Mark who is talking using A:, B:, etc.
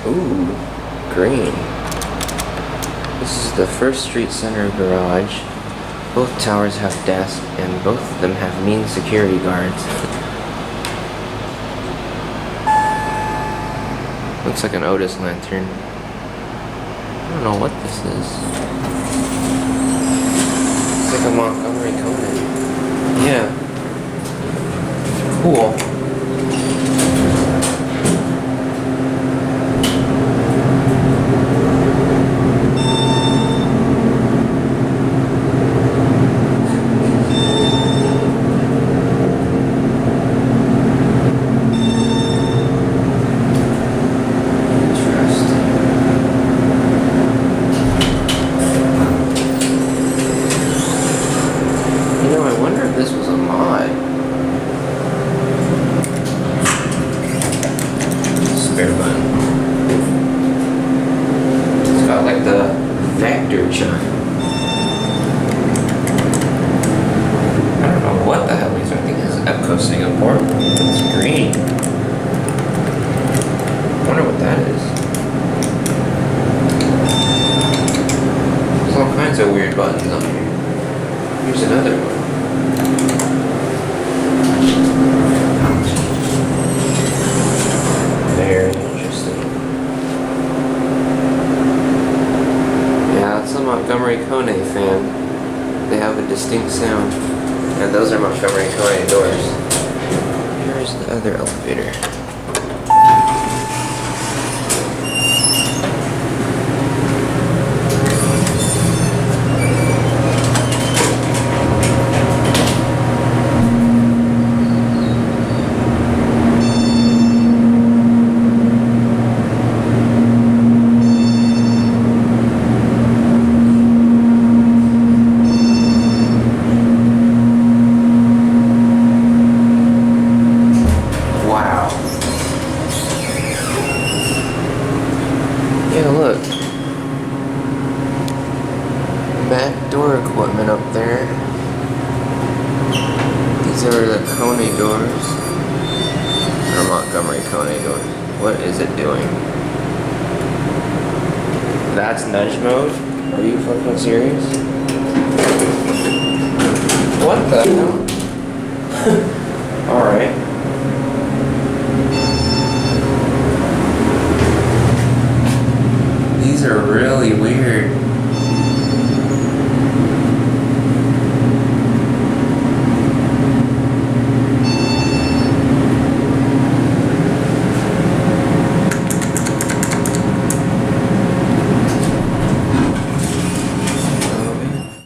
A: Ooh, green. This is the First Street Center garage. Both towers have desks, and both of them have mean security guards. Looks like an Otis lantern. I don't know what this is. It's like a Montgomery KONE. Yeah. Cool. This was a mod. Spare button. It's got like the vector chime. I don't know what the hell these are. I think this is EPCO Singapore. It's green. I wonder what that is. There's all kinds of weird buttons on here. Here's another one. Very interesting. Yeah, it's a Montgomery KONE fan. They have a distinct sound. And those are Montgomery KONE doors. Here's the other elevator. Yeah, look. Back door equipment up there. These are the KONE doors. Or Montgomery KONE doors. What is it doing? That's nudge mode? Are you fucking serious? What the hell? Alright. These are really weird.